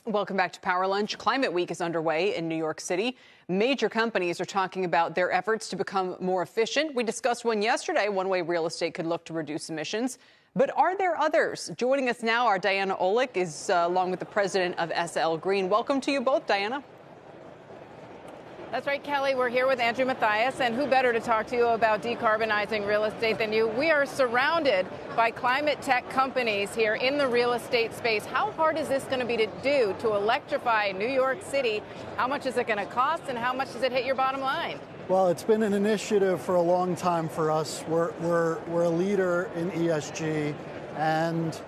Welcome back to Power Lunch. Climate Week is underway in New York City. Major companies are talking about their efforts to become more efficient. We discussed one yesterday, one way real estate could look to reduce emissions. But are there others? Joining us now, our Diana Olick is along with the president of SL Green. Welcome to you both, Diana. That's right, Kelly. We're here with Andrew Mathias, and who better to talk to you about decarbonizing real estate than you? We are surrounded by climate tech companies here in the real estate space. How hard is this going to be to do to electrify New York City? How much is it going to cost, and how much does it hit your bottom line? Well, it's been an initiative for a long time for us. We're a leader in ESG, and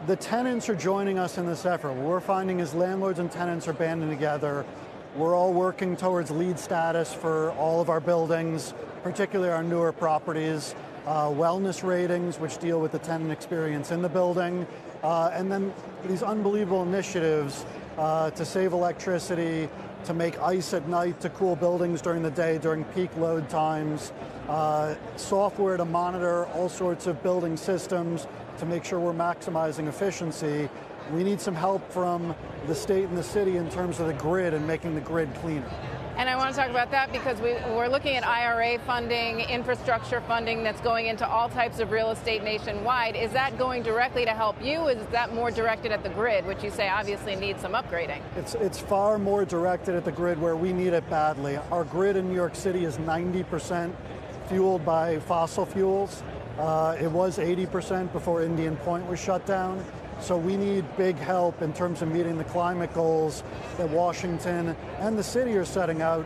the tenants are joining us in this effort. What we're finding is landlords and tenants are banding together. We're all working towards LEED status for all of our buildings, particularly our newer properties, wellness ratings, which deal with the tenant experience in the building, and then these unbelievable initiatives to save electricity, to make ice at night to cool buildings during the day during peak load times, software to monitor all sorts of building systems to make sure we're maximizing efficiency. We need some help from the state and the city in terms of the grid and making the grid cleaner. And I want to talk about that because we're looking at IRA funding, infrastructure funding that's going into all types of real estate nationwide. Is that going directly to help you? Is that more directed at the grid, which you say obviously needs some upgrading? It's far more directed at the grid where we need it badly. Our grid in New York City is 90% fueled by fossil fuels. It was 80% before Indian Point was shut down. So we need big help in terms of meeting the climate goals that Washington and the city are setting out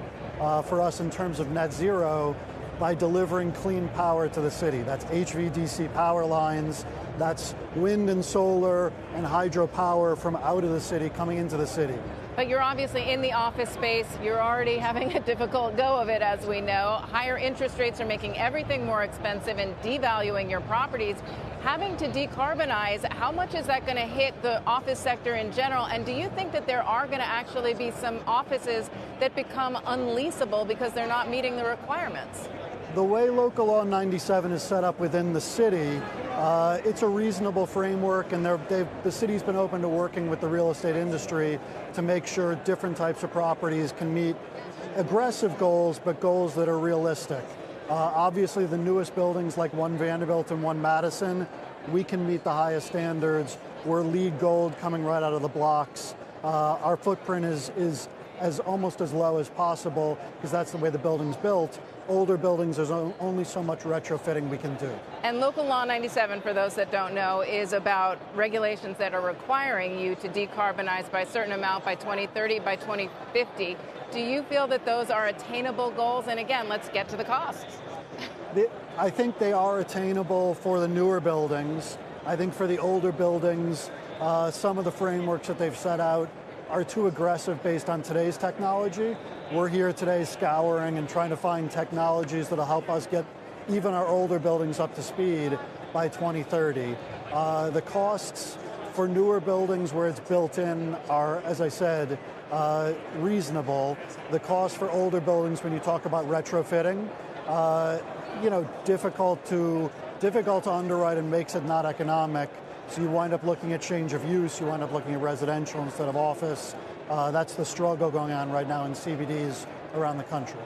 for us in terms of net zero by delivering clean power to the city. That's HVDC power lines, that's wind and solar and hydropower from out of the city coming into the city. But you're obviously in the office space. You're already having a difficult go of it, as we know. Higher interest rates are making everything more expensive and devaluing your properties. Having to decarbonize, how much is that going to hit the office sector in general? And do you think that there are going to actually be some offices that become unleasable because they're not meeting the requirements? The way Local Law 97 is set up within the city, it's a reasonable framework, and the city's been open to working with the real estate industry to make sure different types of properties can meet aggressive goals, but goals that are realistic. Obviously, the newest buildings like 1 Vanderbilt and 1 Madison, we can meet the highest standards. We're LEED Gold coming right out of the blocks. Our footprint is almost as low as possible because that's the way the building's built. Older buildings, there's only so much retrofitting we can do. And Local Law 97, for those that don't know, is about regulations that are requiring you to decarbonize by a certain amount by 2030, by 2050. Do you feel that those are attainable goals? And again, let's get to the costs. I think they are attainable for the newer buildings. I think for the older buildings, some of the frameworks that they've set out are too aggressive based on today's technology. We're here today scouring and trying to find technologies that'll help us get even our older buildings up to speed by 2030. The costs for newer buildings where it's built in are, as I said, reasonable. The cost for older buildings, when you talk about retrofitting, difficult to underwrite and makes it not economic. So you wind up looking at change of use, you wind up looking at residential instead of office. That's the struggle going on right now in CBDs around the country.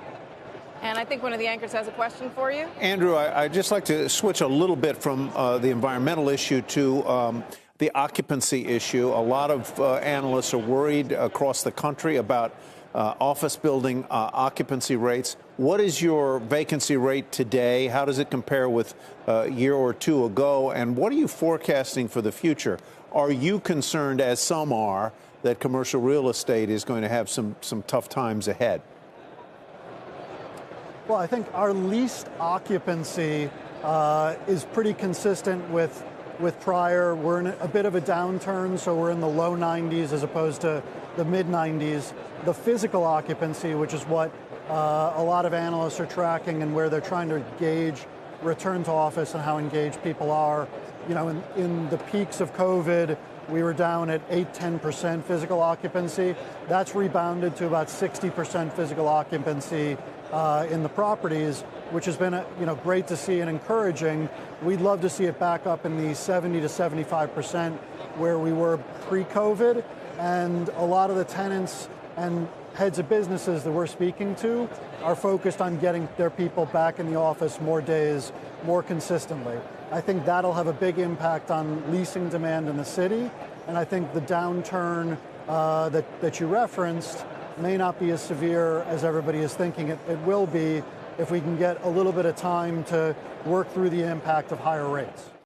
And I think one of the anchors has a question for you. Andrew, I'd just like to switch a little bit from the environmental issue to the occupancy issue. A lot of analysts are worried across the country about office building occupancy rates. What is your vacancy rate today? How does it compare with a year or two ago? And what are you forecasting for the future? Are you concerned, as some are, that commercial real estate is going to have some tough times ahead? Well, I think our leased occupancy is pretty consistent with prior. We're in a bit of a downturn, so we're in the low 90s as opposed to the mid 90s. The physical occupancy, which is what a lot of analysts are tracking and where they're trying to gauge return to office and how engaged people are. In the peaks of COVID, we were down at 8-10% physical occupancy. That's rebounded to about 60% physical occupancy in the properties, which has been great to see and encouraging. We'd love to see it back up in the 70 to 75% where we were pre-COVID. And a lot of the tenants and heads of businesses that we're speaking to are focused on getting their people back in the office more days, more consistently. I think that'll have a big impact on leasing demand in the city. And I think the downturn that you referenced may not be as severe as everybody is thinking it will be if we can get a little bit of time to work through the impact of higher rates.